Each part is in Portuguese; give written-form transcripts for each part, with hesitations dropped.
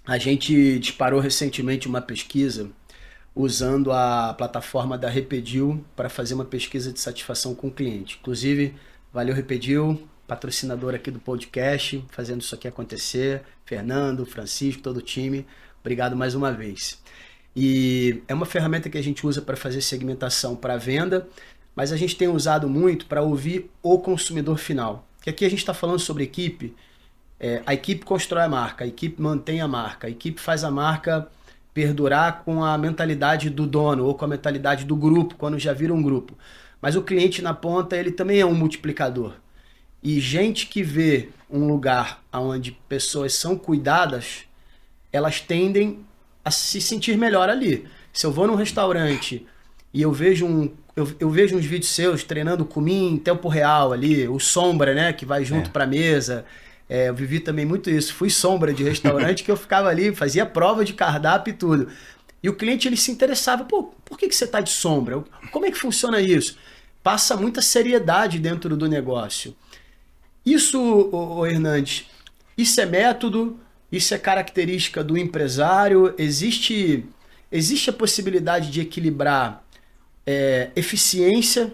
A gente disparou recentemente uma pesquisa usando a plataforma da Repedil para fazer uma pesquisa de satisfação com o cliente. Inclusive, valeu Repedil, patrocinador aqui do podcast, fazendo isso aqui acontecer. Fernando, Francisco, todo o time, obrigado mais uma vez. E é uma ferramenta que a gente usa para fazer segmentação para venda, mas a gente tem usado muito para ouvir o consumidor final. Que aqui a gente está falando sobre equipe. A equipe constrói a marca, a equipe mantém a marca, a equipe faz a marca perdurar com a mentalidade do dono ou com a mentalidade do grupo, quando já vira um grupo. Mas o cliente na ponta, ele também é um multiplicador. E gente que vê um lugar onde pessoas são cuidadas, elas tendem a se sentir melhor ali. Se eu vou num restaurante e eu vejo uns vídeos seus treinando comigo em tempo real ali, o sombra, né, que vai junto É. para a mesa. Eu vivi também muito isso. Fui sombra de restaurante que eu ficava ali, fazia prova de cardápio e tudo. E o cliente ele se interessava, pô, por que você está de sombra? Como é que funciona isso? Passa muita seriedade dentro do negócio. Isso, Hernandes, isso é método, isso é característica do empresário. Existe a possibilidade de equilibrar eficiência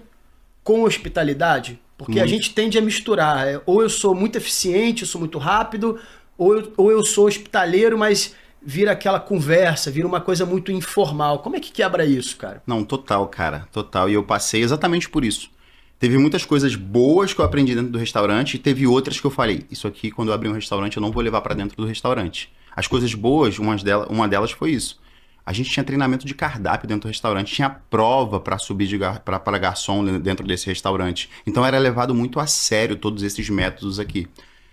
com hospitalidade? Porque a Muito. gente tende a misturar. Ou eu sou muito eficiente, eu sou muito rápido, ou eu sou hospitaleiro, mas vira aquela conversa, vira uma coisa muito informal. Como é que quebra isso, cara? Não, total, cara, total. E eu passei exatamente por isso. Teve muitas coisas boas que eu aprendi dentro do restaurante e teve outras que eu falei, isso aqui, quando eu abrir um restaurante, eu não vou levar pra dentro do restaurante. As coisas boas, uma delas foi isso. A gente tinha treinamento de cardápio dentro do restaurante, tinha prova para subir para garçom dentro desse restaurante. Então era levado muito a sério todos esses métodos aqui.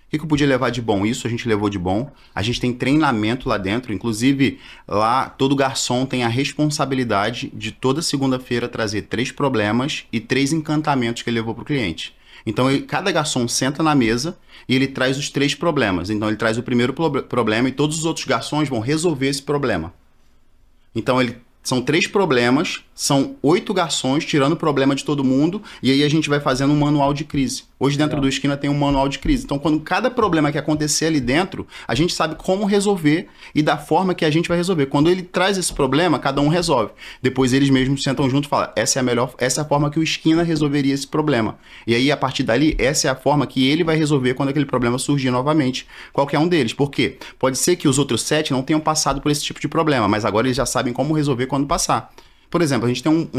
O que eu podia levar de bom? Isso a gente levou de bom. A gente tem treinamento lá dentro. Inclusive, lá todo garçom tem a responsabilidade de toda segunda-feira trazer 3 problemas e 3 encantamentos que ele levou para o cliente. Então, cada garçom senta na mesa e ele traz os 3 problemas. Então, ele traz o primeiro problema e todos os outros garçons vão resolver esse problema. Então, são 3 problemas, são 8 garçons tirando o problema de todo mundo, e aí a gente vai fazendo um manual de crise. Hoje, dentro do Legal. Esquina, tem um manual de crise. Então, quando cada problema que acontecer ali dentro, a gente sabe como resolver e da forma que a gente vai resolver. Quando ele traz esse problema, cada um resolve. Depois, eles mesmos sentam junto e falam, essa é a forma que o Esquina resolveria esse problema. E aí, a partir dali, essa é a forma que ele vai resolver quando aquele problema surgir novamente. Qualquer um deles. Por quê? Pode ser que os outros 7 não tenham passado por esse tipo de problema, mas agora eles já sabem como resolver quando passar. Por exemplo, a gente tem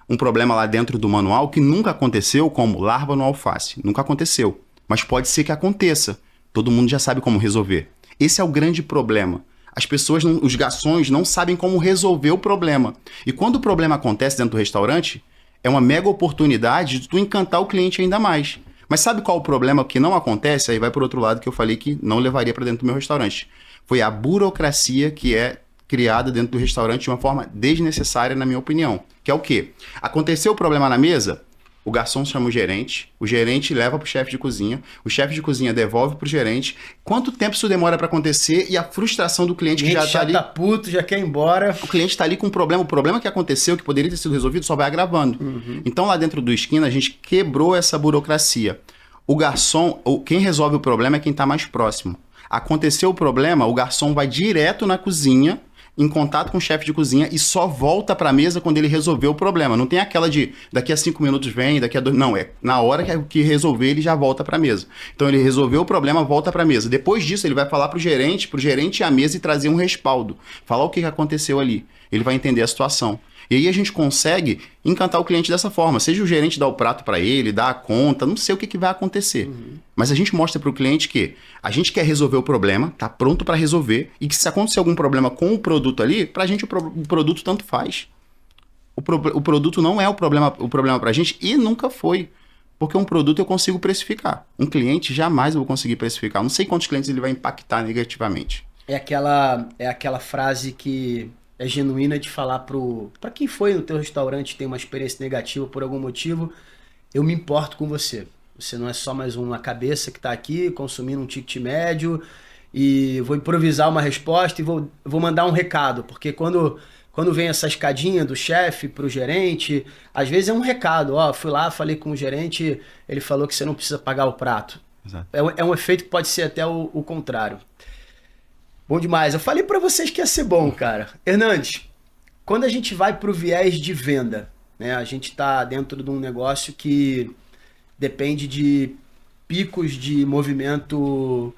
um problema lá dentro do manual que nunca aconteceu, como larva no alface. Nunca aconteceu. Mas pode ser que aconteça. Todo mundo já sabe como resolver. Esse é o grande problema. As pessoas, os garçons, não sabem como resolver o problema. E quando o problema acontece dentro do restaurante, é uma mega oportunidade de tu encantar o cliente ainda mais. Mas sabe qual o problema que não acontece? Aí vai por outro lado que eu falei que não levaria para dentro do meu restaurante. Foi a burocracia que é criada dentro do restaurante de uma forma desnecessária, na minha opinião. Que é o quê? Aconteceu o problema na mesa, o garçom chama o gerente leva para o chefe de cozinha, o chefe de cozinha devolve para o gerente. Quanto tempo isso demora para acontecer e a frustração do O cliente que já cliente está já ali. tá puto, já quer ir embora. O cliente está ali com um problema, o problema que aconteceu, que poderia ter sido resolvido, só vai agravando. Então, lá dentro do Esquina, a gente quebrou essa burocracia. O garçom, quem resolve o problema é quem está mais próximo. Aconteceu o problema, o garçom vai direto na cozinha, em contato com o chefe de cozinha e só volta para a mesa quando ele resolveu o problema. Não tem aquela de daqui a 5 minutos vem, daqui a 2... Não, é na hora que resolver ele já volta para a mesa. Então ele resolveu o problema, volta para a mesa. Depois disso ele vai falar pro gerente ir à mesa e trazer um respaldo. Falar o que aconteceu ali. Ele vai entender a situação. E aí a gente consegue encantar o cliente dessa forma. Seja o gerente dar o prato para ele, dar a conta, não sei o que vai acontecer. Mas a gente mostra para o cliente que a gente quer resolver o problema, tá pronto para resolver, e que se acontecer algum problema com o produto ali, pra gente o produto tanto faz. O produto não é o problema pra gente e nunca foi. Porque um produto eu consigo precificar. Um cliente jamais eu vou conseguir precificar. Eu não sei quantos clientes ele vai impactar negativamente. É aquela frase que é genuína de falar para quem foi no teu restaurante e tem uma experiência negativa por algum motivo, eu me importo com você. Você não é só mais uma cabeça que está aqui consumindo um ticket médio e vou improvisar uma resposta e vou mandar um recado, porque quando vem essa escadinha do chefe para o gerente, às vezes é um recado, ó, fui lá, falei com o gerente, ele falou que você não precisa pagar o prato. Exato. É um efeito que pode ser até o contrário. Bom demais. Eu falei para vocês que ia ser bom, cara. Hernandes, quando a gente vai para o viés de venda, né? A gente está dentro de um negócio que depende de picos de movimento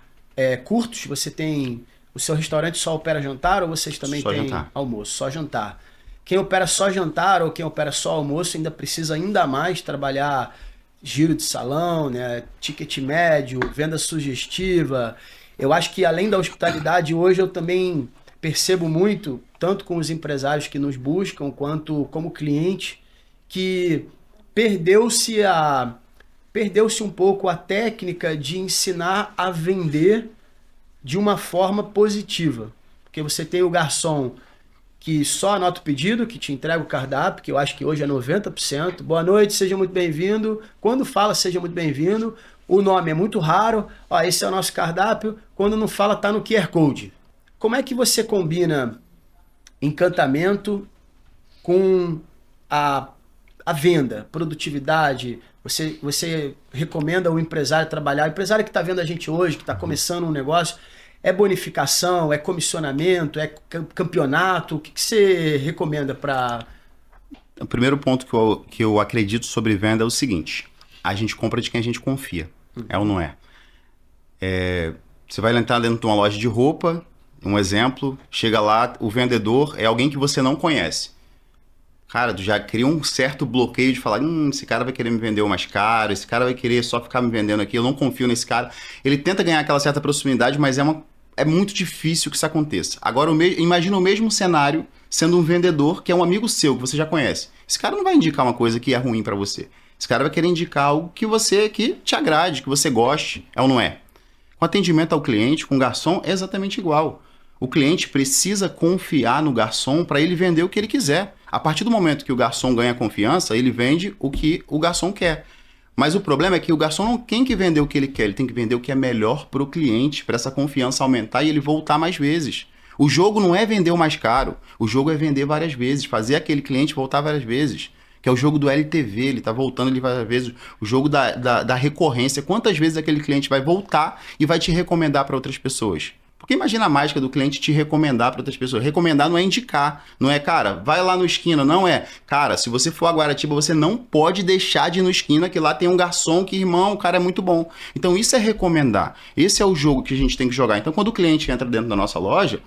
curtos. Você tem... O seu restaurante só opera jantar ou vocês também Só têm jantar. almoço? Só jantar. Quem opera só jantar ou quem opera só almoço ainda precisa ainda mais trabalhar giro de salão, né? Ticket médio, venda sugestiva. Eu acho que além da hospitalidade, hoje eu também percebo muito, tanto com os empresários que nos buscam, quanto como cliente, que perdeu-se perdeu-se um pouco a técnica de ensinar a vender de uma forma positiva. Porque você tem o garçom que só anota o pedido, que te entrega o cardápio, que eu acho que hoje é 90%. Boa noite, seja muito bem-vindo. Quando fala seja muito bem-vindo, o nome é muito raro. Ó, esse é o nosso cardápio. Quando não fala, tá no QR Code. Como é que você combina encantamento com a venda, produtividade? Você recomenda o empresário trabalhar? O empresário que está vendo a gente hoje, que está começando um negócio, é bonificação, é comissionamento, é campeonato? O que você recomenda para... O primeiro ponto que eu acredito sobre venda é o seguinte: a gente compra de quem a gente confia. É ou não é? Você vai entrar dentro de uma loja de roupa, um exemplo, chega lá, o vendedor é alguém que você não conhece. Cara, tu já cria um certo bloqueio de falar, esse cara vai querer me vender o mais caro, esse cara vai querer só ficar me vendendo aqui, eu não confio nesse cara. Ele tenta ganhar aquela certa proximidade, mas é muito difícil que isso aconteça. Agora, imagina o mesmo cenário sendo um vendedor que é um amigo seu, que você já conhece. Esse cara não vai indicar uma coisa que é ruim pra você. Esse cara vai querer indicar algo que te agrade, que você goste, é ou não é? Com atendimento ao cliente, com o garçom, é exatamente igual. O cliente precisa confiar no garçom para ele vender o que ele quiser. A partir do momento que o garçom ganha confiança, ele vende o que o garçom quer. Mas o problema é que o garçom não tem que vender o que ele quer, ele tem que vender o que é melhor para o cliente, para essa confiança aumentar e ele voltar mais vezes. O jogo não é vender o mais caro, o jogo é vender várias vezes, fazer aquele cliente voltar várias vezes. Que é o jogo do LTV, ele está voltando ali várias vezes, o jogo da recorrência. Quantas vezes aquele cliente vai voltar e vai te recomendar para outras pessoas? Porque imagina a mágica do cliente te recomendar para outras pessoas. Recomendar não é indicar, não é, cara, vai lá no esquina, não é, cara, se você for a Guaratiba, você não pode deixar de ir no esquina, que lá tem um garçom que, irmão, o cara é muito bom. Então isso é recomendar, esse é o jogo que a gente tem que jogar. Então quando o cliente entra dentro da nossa loja,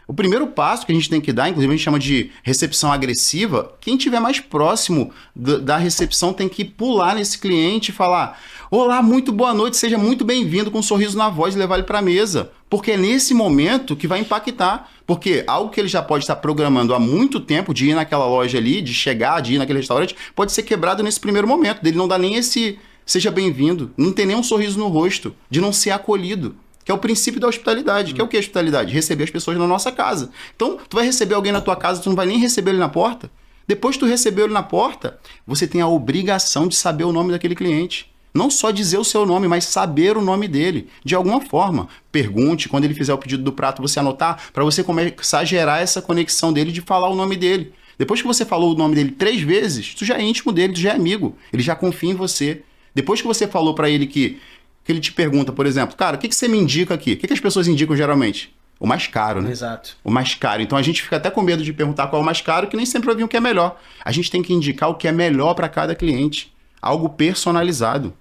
o primeiro passo que a gente tem que dar, inclusive a gente chama de recepção agressiva, quem estiver mais próximo da recepção tem que pular nesse cliente e falar: olá, muito boa noite, seja muito bem-vindo, com um sorriso na voz, e levar ele para a mesa. Porque é nesse momento que vai impactar. Porque algo que ele já pode estar programando há muito tempo, de ir naquela loja ali, de chegar, de ir naquele restaurante, pode ser quebrado nesse primeiro momento, dele não dar nem esse seja bem-vindo, não ter nem um sorriso no rosto, de não ser acolhido. Que é o princípio da hospitalidade. Que é o que é hospitalidade? Receber as pessoas na nossa casa. Então, tu vai receber alguém na tua casa, tu não vai nem receber ele na porta. Depois que tu recebeu ele na porta, você tem a obrigação de saber o nome daquele cliente. Não só dizer o seu nome, mas saber o nome dele, de alguma forma. Pergunte, quando ele fizer o pedido do prato, você anotar, para você começar a gerar essa conexão dele de falar o nome dele. Depois que você falou o nome dele 3 vezes, tu já é íntimo dele, tu já é amigo. Ele já confia em você. Depois que você falou para ele que ele te pergunta, por exemplo, cara, o que você me indica aqui? O que as pessoas indicam geralmente? O mais caro, né? Exato. O mais caro. Então a gente fica até com medo de perguntar qual é o mais caro, que nem sempre vai vir o que é melhor. A gente tem que indicar o que é melhor para cada cliente. Algo personalizado.